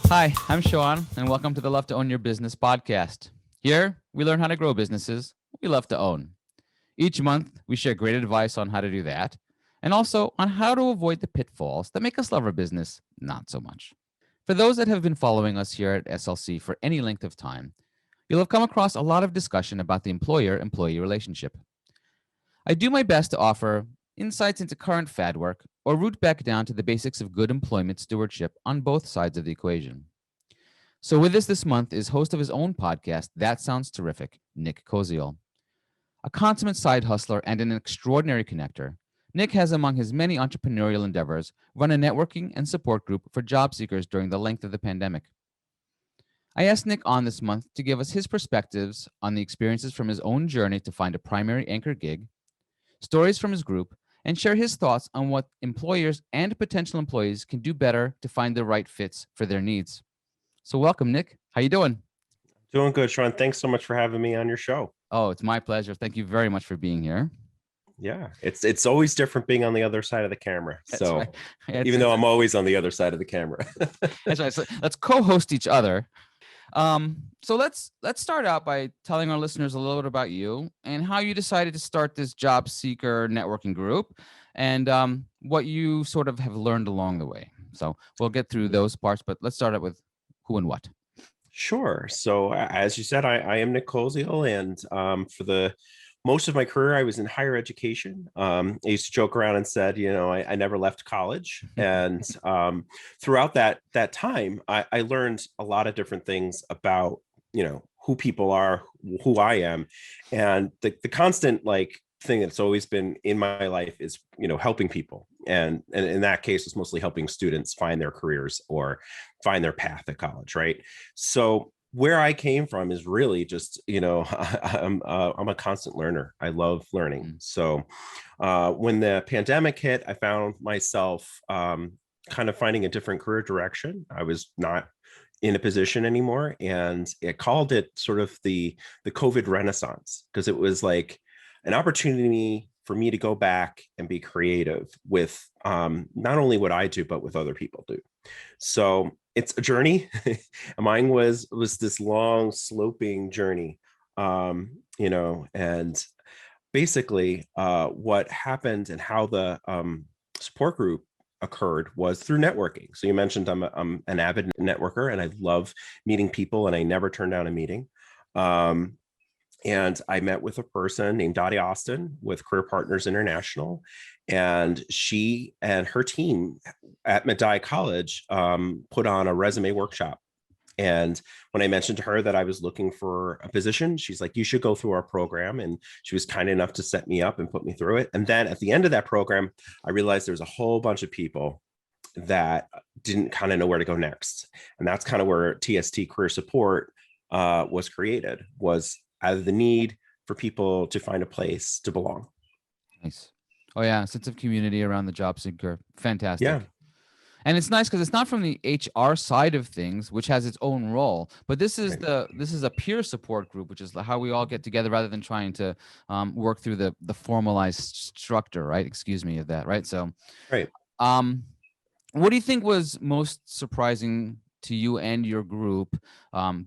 Hi, I'm Sean, and welcome to the Love to Own Your Business podcast. Here, we learn how to grow businesses we love to own. Each month, we share great advice on how to do that, and also on how to avoid the pitfalls that make us love our business not so much. For those that have been following us here at SLC for any length of time, you'll have come across a lot of discussion about the employer-employee relationship. I do my best to offer insights into current fad work or root back down to the basics of good employment stewardship on both sides of the equation. So with us this month is host of his own podcast, That Sounds Terrific, Nick Koziol. A consummate side hustler and an extraordinary connector, Nick has among his many entrepreneurial endeavors run a networking and support group for job seekers during the length of the pandemic. I asked Nick on this month to give us his perspectives on the experiences from his own journey to find a primary anchor gig, stories from his group, and share his thoughts on what employers and potential employees can do better to find the right fits for their needs. So welcome, Nick. How you doing? Doing good, Sean. Thanks so much for having me on your show. Oh, it's my pleasure. Thank you very much for being here. Yeah, it's always different being on the other side of the camera. That's right. Even though I'm always on the other side of the camera. That's right. So let's co-host each other. So let's start out by telling our listeners a little bit about you and how you decided to start this job seeker networking group and what you sort of have learned along the way. So we'll get through those parts, but let's start out with who and what. Sure. So as you said, I am Nick Koziol, and for the most of my career, I was in higher education. I used to joke around and said, I never left college. And throughout that time, I learned a lot of different things about, who people are, who I am. And the constant thing that's always been in my life is, helping people. And in that case, it's mostly helping students find their careers or find their path at college, right? So where I came from is really just, I'm a constant learner. I love learning. So when the pandemic hit, I found myself kind of finding a different career direction. I was not in a position anymore. And it called it sort of the COVID Renaissance, because it was like an opportunity for me to go back and be creative with not only what I do, but with other people do. So it's a journey. Mine was this long sloping journey, and basically what happened and how the support group occurred was through networking. So you mentioned I'm an avid networker and I love meeting people and I never turn down a meeting. And I met with a person named Dottie Austin with Career Partners International. And she and her team at Medaille College put on a resume workshop. And when I mentioned to her that I was looking for a position, she's like, you should go through our program. And she was kind enough to set me up and put me through it. And then at the end of that program, I realized there was a whole bunch of people that didn't kind of know where to go next. And that's kind of where TST Career Support was created, was out of the need for people to find a place to belong. Nice. Oh yeah, sense of community around the job seeker. Fantastic. Yeah. And it's nice because it's not from the HR side of things, which has its own role, but this is this is a peer support group, which is how we all get together rather than trying to work through the formalized structure, right? Excuse me of that, right? So, right. What do you think was most surprising to you and your group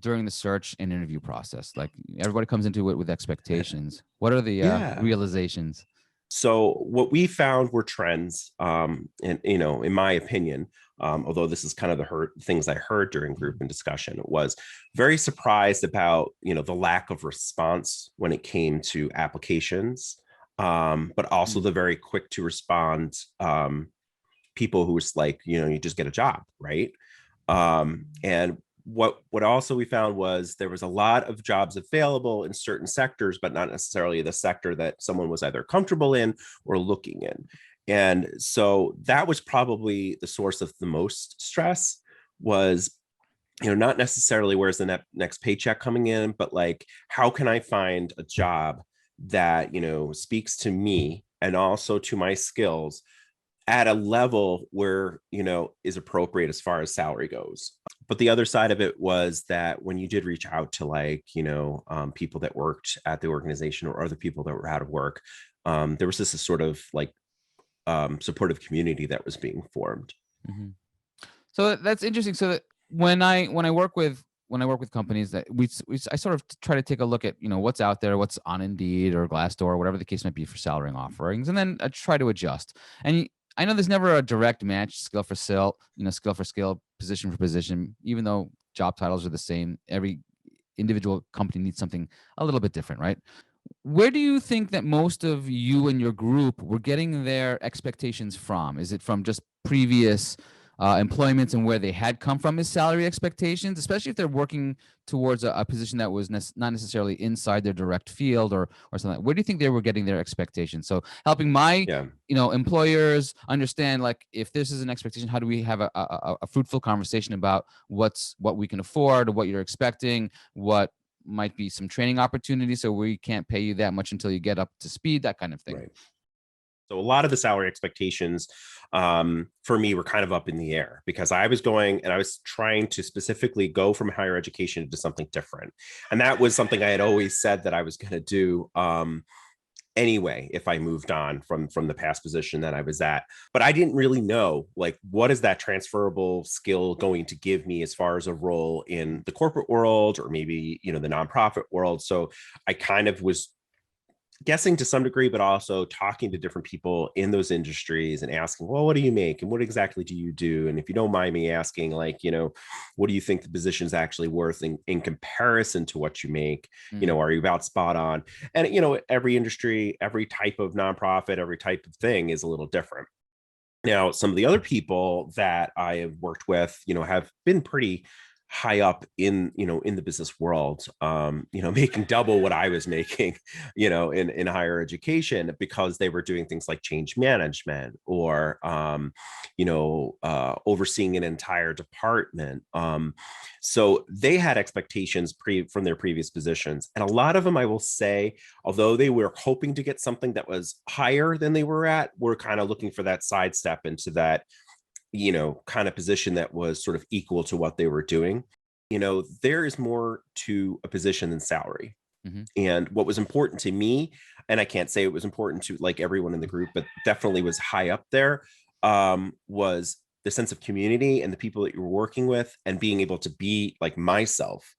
during the search and interview process? Like everybody comes into it with expectations. What are the realizations? So what we found were trends, and in my opinion, although this is kind of the things I heard during group and discussion, was very surprised about the lack of response when it came to applications, but also the very quick to respond people who was like, you just get a job, right? And what also we found was there was a lot of jobs available in certain sectors, but not necessarily the sector that someone was either comfortable in or looking in. And so that was probably the source of the most stress, was, not necessarily where's the next paycheck coming in, but like, how can I find a job that, speaks to me and also to my skills at a level where, is appropriate as far as salary goes. But the other side of it was that when you did reach out to people that worked at the organization or other people that were out of work, there was this sort of supportive community that was being formed. Mm-hmm. So that's interesting. So that when I work with companies that I sort of try to take a look at, what's out there, what's on Indeed or Glassdoor, whatever the case might be for salary and offerings, and then I try to adjust. And I know there's never a direct match, skill for skill, position for position, even though job titles are the same. Every individual company needs something a little bit different, right? Where do you think that most of you and your group were getting their expectations from? Is it from just previous employments and where they had come from as salary expectations, especially if they're working towards a position that was not necessarily inside their direct field or something? Where do you think they were getting their expectations? So helping my Yeah. employers understand, like, if this is an expectation, how do we have a fruitful conversation about what we can afford, what you're expecting, what might be some training opportunities, so we can't pay you that much until you get up to speed, that kind of thing. Right. So a lot of the salary expectations for me were kind of up in the air because I was going and I was trying to specifically go from higher education to something different. And that was something I had always said that I was going to do anyway if I moved on from the past position that I was at. But I didn't really know, like, what is that transferable skill going to give me as far as a role in the corporate world or maybe, the nonprofit world. So I kind of was guessing to some degree, but also talking to different people in those industries and asking, well, what do you make? And what exactly do you do? And if you don't mind me asking, like, what do you think the position is actually worth in comparison to what you make? Are you about spot on? And, every industry, every type of nonprofit, every type of thing is a little different. Now, some of the other people that I have worked with, have been pretty high up in the business world, making double what I was making, in higher education, because they were doing things like change management or, overseeing an entire department. So they had expectations from their previous positions. And a lot of them, I will say, although they were hoping to get something that was higher than they were at, were kind of looking for that sidestep into that kind of position that was sort of equal to what they were doing. There is more to a position than salary. Mm-hmm. And what was important to me, and I can't say it was important to like everyone in the group, but definitely was high up there, was the sense of community and the people that you were working with and being able to be like myself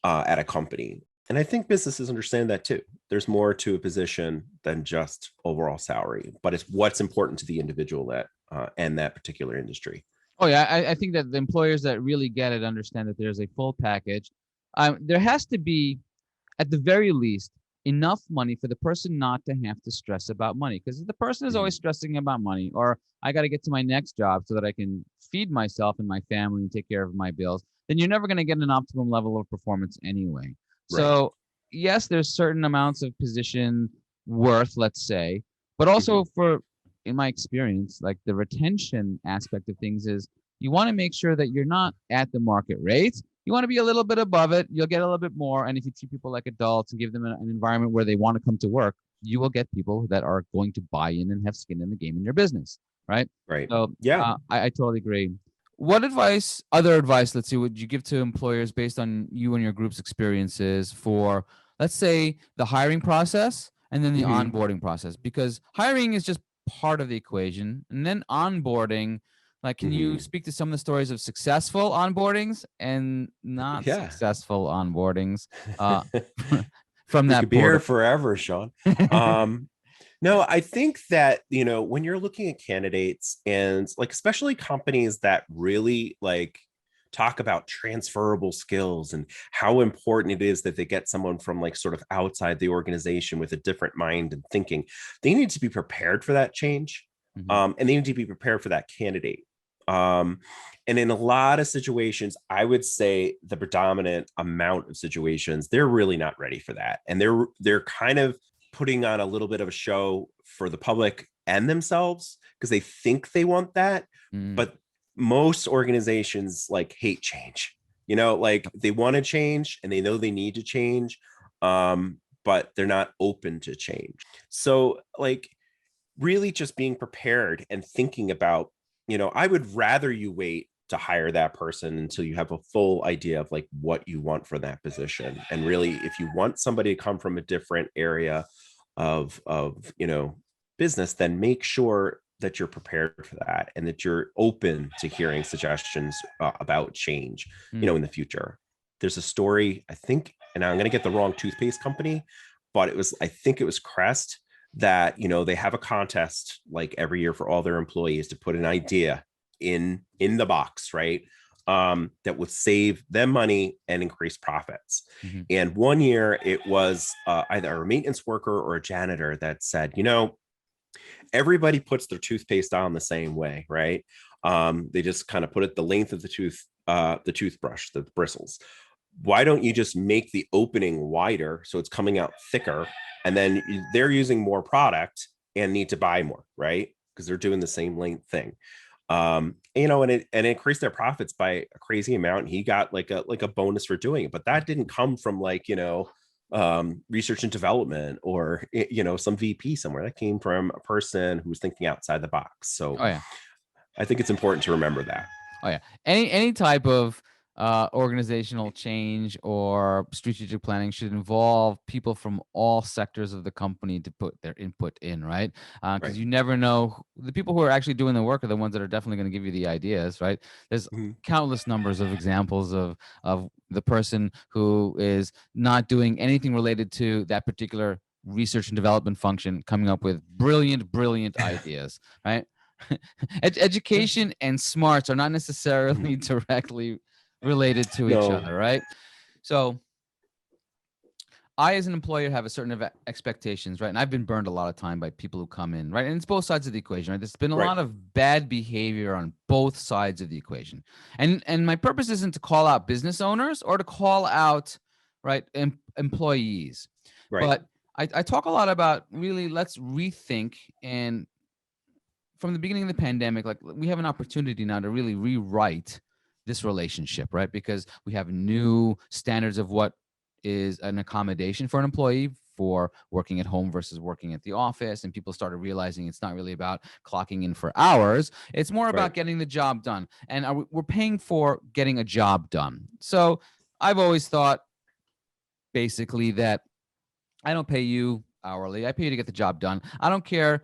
at a company. And I think businesses understand that too. There's more to a position than just overall salary, but it's what's important to the individual that and that particular industry. Oh yeah, I think that the employers that really get it understand that there's a full package. There has to be, at the very least, enough money for the person not to have to stress about money. Because if the person is always stressing about money, or I got to get to my next job so that I can feed myself and my family and take care of my bills, then you're never going to get an optimum level of performance anyway. Right. So yes, there's certain amounts of position worth, let's say, but also in my experience, like the retention aspect of things is you want to make sure that you're not at the market rate. You want to be a little bit above it. You'll get a little bit more. And if you treat people like adults and give them an environment where they want to come to work, you will get people that are going to buy in and have skin in the game in your business. Right. Right. So yeah, I totally agree. What other advice, let's see, would you give to employers based on you and your group's experiences for, let's say, the hiring process and then the onboarding process? Because hiring is just part of the equation. And then onboarding, like, can you speak to some of the stories of successful onboardings and not successful onboardings from that? We could be here forever, Sean. No, I think that, when you're looking at candidates and like, especially companies that really like talk about transferable skills and how important it is that they get someone from like sort of outside the organization with a different mind and thinking, they need to be prepared for that change. And they need to be prepared for that candidate. And in a lot of situations, I would say the predominant amount of situations, they're really not ready for that. And they're kind of putting on a little bit of a show for the public and themselves because they think they want that. But most organizations like hate change, like they want to change and they know they need to change, but they're not open to change. So like really just being prepared and thinking about, I would rather you wait to hire that person until you have a full idea of like what you want for that position. And really, if you want somebody to come from a different area of business, then make sure that you're prepared for that and that you're open to hearing suggestions about change, in the future. There's a story, I think, and I'm going to get the wrong toothpaste company, but I think it was Crest that, they have a contest like every year for all their employees to put an idea in the box, right? That would save them money and increase profits. Mm-hmm. And one year it was either a maintenance worker or a janitor that said, everybody puts their toothpaste on the same way, right? They just kind of put it the length of the toothbrush, the bristles. Why don't you just make the opening wider so it's coming out thicker, and then they're using more product and need to buy more, right? Because they're doing the same length thing. And it increased their profits by a crazy amount. He got like a bonus for doing it, but that didn't come from research and development or some VP somewhere. That came from a person who was thinking outside the box. So I think it's important to remember that. Oh yeah, any type of organizational change or strategic planning should involve people from all sectors of the company to put their input in, right? Because you never know, the people who are actually doing the work are the ones that are definitely going to give you the ideas, right? There's countless numbers of examples of the person who is not doing anything related to that particular research and development function coming up with brilliant ideas, right? Education and smarts are not necessarily directly related to each other, right? So I, as an employer, have a certain expectations, right? And I've been burned a lot of time by people who come in, right? And it's both sides of the equation, right? There's been a lot of bad behavior on both sides of the equation. And my purpose isn't to call out business owners or to call out, right, employees. But I talk a lot about really, let's rethink. And from the beginning of the pandemic, like, we have an opportunity now to really rewrite this relationship, right? Because we have new standards of what is an accommodation for an employee for working at home versus working at the office. And people started realizing it's not really about clocking in for hours. It's more about getting the job done. And we're paying for getting a job done. So I've always thought basically that I don't pay you hourly. I pay you to get the job done. I don't care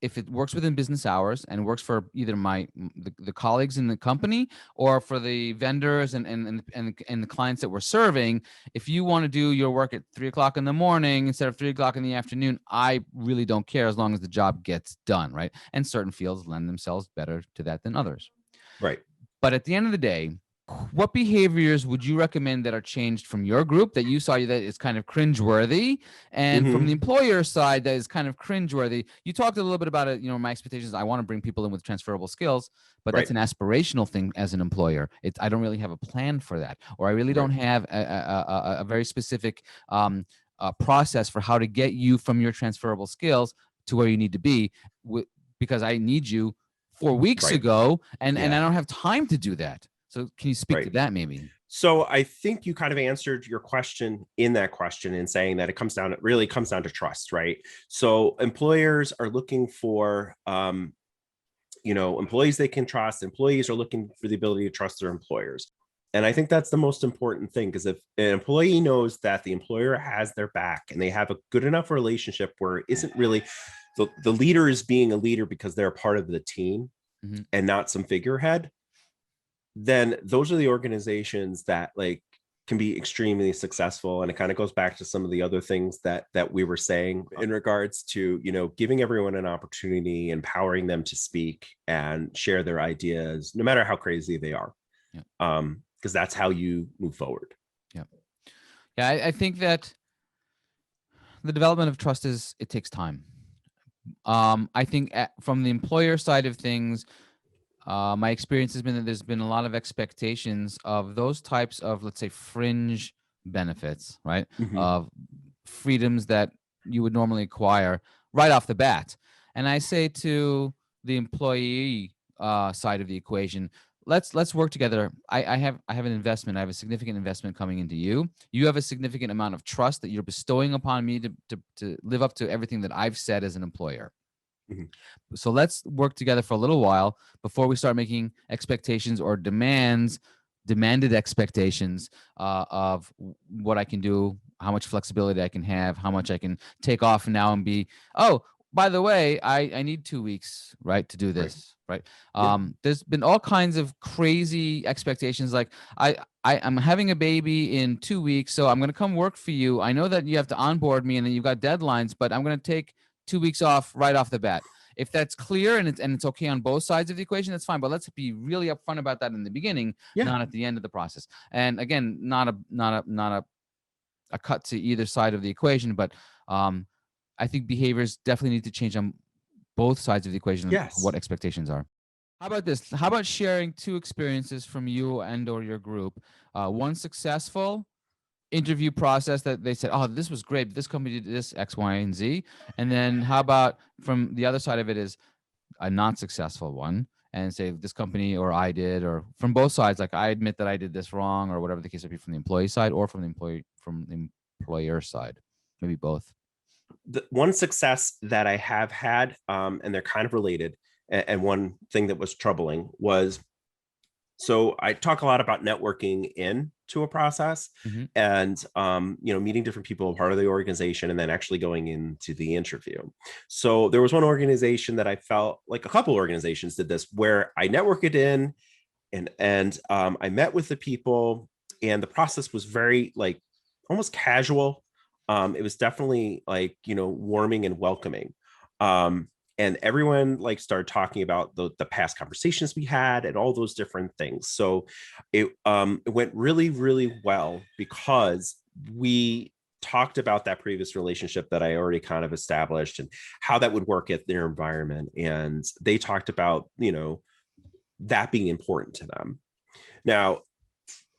if it works within business hours and works for either the colleagues in the company or for the vendors and the clients that we're serving. If you want to do your work at 3:00 in the morning instead of 3:00 in the afternoon, I really don't care, as long as the job gets done, right? And certain fields lend themselves better to that than others. Right. But at the end of the day, what behaviors would you recommend that are changed from your group that you saw that is kind of cringeworthy, and from the employer side that is kind of cringeworthy? You talked a little bit about it. My expectations, I want to bring people in with transferable skills, but that's an aspirational thing as an employer. I don't really have a plan for that, or I really don't have a very specific process for how to get you from your transferable skills to where you need to be, because I need you 4 weeks ago, and I don't have time to do that. So can you speak to that maybe? So I think you kind of answered your question in that question in saying that it really comes down to trust, right? So employers are looking for, employees they can trust. Employees are looking for the ability to trust their employers. And I think that's the most important thing, because if an employee knows that the employer has their back and they have a good enough relationship where it isn't really the leader is being a leader because they're a part of the team and not some figurehead, then those are the organizations that can be extremely successful. And it kind of goes back to some of the other things that we were saying in regards to, giving everyone an opportunity, empowering them to speak and share their ideas, no matter how crazy they are. Because that's how you move forward. Yeah, I think that the development of trust it takes time. I think from the employer side of things, my experience has been that there's been a lot of expectations of those types of, let's say, fringe benefits, right? Of freedoms that you would normally acquire right off the bat. And I say to the employee side of the equation, let's work together. I have an investment. I have a significant investment coming into you. You have a significant amount of trust that you're bestowing upon me to live up to everything that I've said as an employer. So let's work together for a little while before we start making expectations or demanded expectations of what I can do, how much flexibility I can have, how much I can take off now and be, by the way, I need 2 weeks, right, to do Right. this, right? Yeah. There's been all kinds of crazy expectations. Like I'm having a baby in 2 weeks, so I'm going to come work for you. I know that you have to onboard me and then you've got deadlines, but I'm going to take 2 weeks off right off the bat. If that's clear and it's okay on both sides of the equation, that's fine. But let's be really upfront about that in the beginning, Yeah. not at the end of the process. And again, not a cut to either side of the equation, but I think behaviors definitely need to change on both sides of the equation. Yes. What expectations are. How about this? How about sharing 2 experiences from you and or your group? One successful interview process that they said, oh, this was great. This company did this X, Y, and Z. And then how about from the other side of it is a not successful one and say this company or I did, or from both sides, like I admit that I did this wrong or whatever the case would be, from the employee side or from the employer side, maybe both. The one success that I have had, and they're kind of related, and one thing that was troubling was, so I talk a lot about networking into a process, Mm-hmm. and meeting different people, part of the organization, and then actually going into the interview. So there was one organization that I felt like, a couple organizations did this, where I networked in, and I met with the people, and the process was very like almost casual. It was definitely like, warming and welcoming. Um, and everyone like started talking about the past conversations we had and all those different things. So it went really, really well, because we talked about that previous relationship that I already kind of established and how that would work at their environment. And they talked about, that being important to them. Now,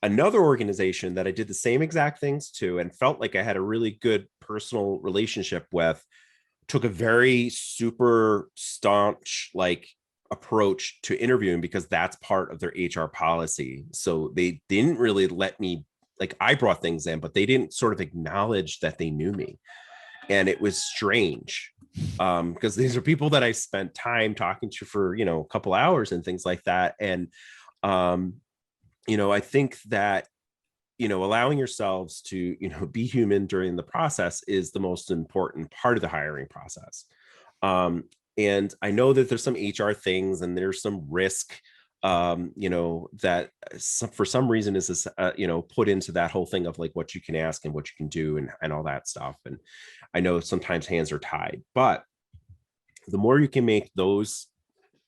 another organization that I did the same exact things to and felt like I had a really good personal relationship with took a very super staunch like approach to interviewing, because that's part of their HR policy. So they didn't really let me, like, I brought things in, but they didn't sort of acknowledge that they knew me. And it was strange, because these are people that I spent time talking to for, a couple hours and things like that. And I think that, allowing yourselves to, be human during the process is the most important part of the hiring process. And I know that there's some HR things and there's some risk, that for some reason is, put into that whole thing of like what you can ask and what you can do and all that stuff. And I know sometimes hands are tied, but the more you can make those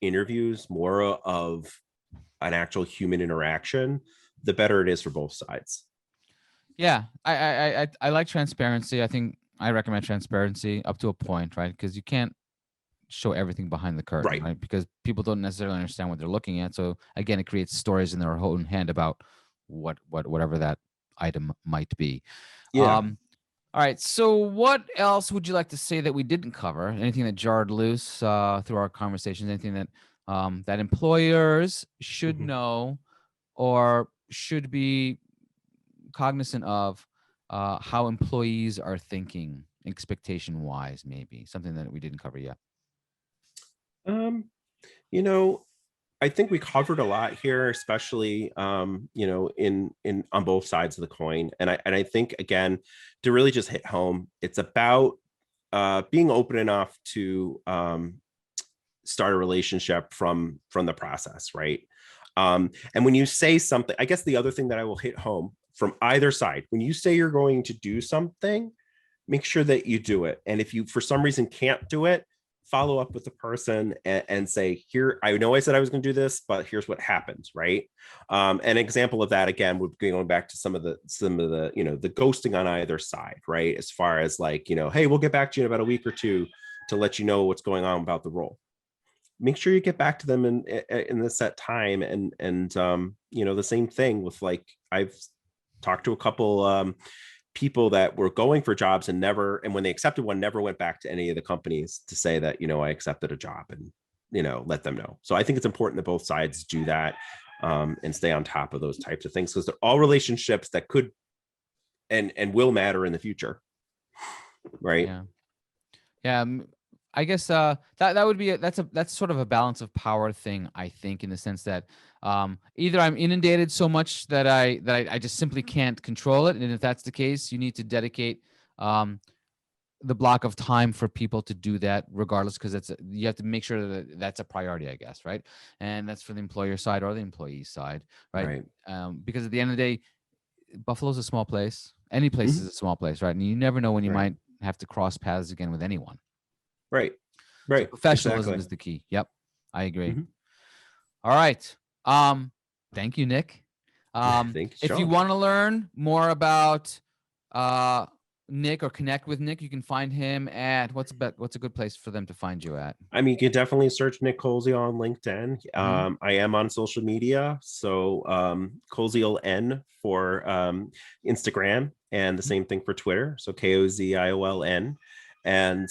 interviews more of an actual human interaction, the better it is for both sides. Yeah, I like transparency. I think I recommend transparency up to a point, right? Because you can't show everything behind the curtain, right? Because people don't necessarily understand what they're looking at. So again, it creates stories in their own head about whatever that item might be. Yeah. All right. So what else would you like to say that we didn't cover? Anything that jarred loose through our conversations? Anything that that employers should know or should be cognizant of how employees are thinking expectation wise, maybe something that we didn't cover yet? Um, you know, I think we covered a lot here, especially in on both sides of the coin. And I think, again, to really just hit home, it's about being open enough to start a relationship from the process, right? And when you say something, I guess the other thing that I will hit home from either side, when you say you're going to do something, make sure that you do it. And if you for some reason can't do it, follow up with the person and say, here, I know I said I was going to do this, but here's what happens, right? An example of that, again, would be going back to some of the the ghosting on either side, right? As far as like, hey, we'll get back to you in about a week or two to let you know what's going on about the role. Make sure you get back to them in the set time. And the same thing with, like, I've talked to a couple people that were going for jobs and when they accepted one, never went back to any of the companies to say that, I accepted a job, and, let them know. So I think it's important that both sides do that, and stay on top of those types of things, because they're all relationships that could and will matter in the future. Right. Yeah. Yeah. I guess that would be that's sort of a balance of power thing, I think, in the sense that either I'm inundated so much that I just simply can't control it, and if that's the case, you need to dedicate the block of time for people to do that regardless, because you have to make sure that that's a priority, I guess, right? And that's for the employer side or the employee side, right? Because at the end of the day, Buffalo's a small place. Any place Mhm. is a small place, right? And you never know when you Right. might have to cross paths again with anyone. Right. So Right. professionalism Exactly. is the key. Yep, I agree. Mhm. All right. Thank you, Nick. Thank you, If you Sean. want to learn more about uh Nick or connect with Nick, you can find him at what's a good place for them to find you at? I mean, you can definitely search Nick Koziol on LinkedIn. Mhm. I am on social media. So Koziol N for Instagram, and the same thing for Twitter. So KOZIOLN. And,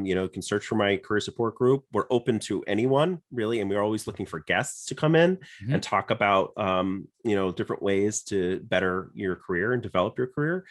you can search for my career support group. We're open to anyone, really. And we're always looking for guests to come in Mhm. and talk about, different ways to better your career and develop your career.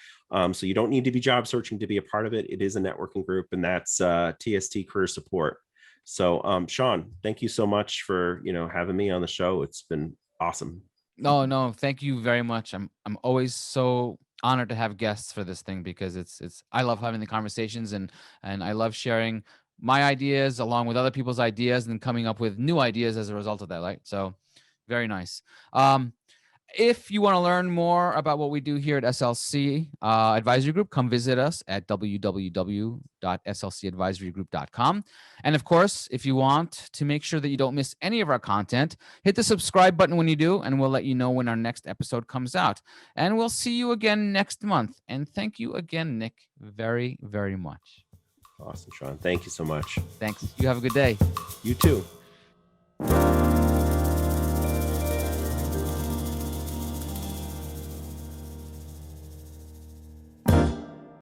So you don't need to be job searching to be a part of it. It is a networking group, and that's TST Career Support. So, Sean, thank you so much for, having me on the show. It's been awesome. No, thank you very much. I'm always so honored to have guests for this thing, because it's I love having the conversations, and I love sharing my ideas along with other people's ideas and coming up with new ideas as a result of that, right? So very nice. If you want to learn more about what we do here at SLC Advisory Group, come visit us at www.slcadvisorygroup.com. And of course, if you want to make sure that you don't miss any of our content, hit the subscribe button when you do, and we'll let you know when our next episode comes out. And we'll see you again next month. And thank you again, Nick, very, very much. Awesome, Sean. Thank you so much. Thanks. You have a good day. You too.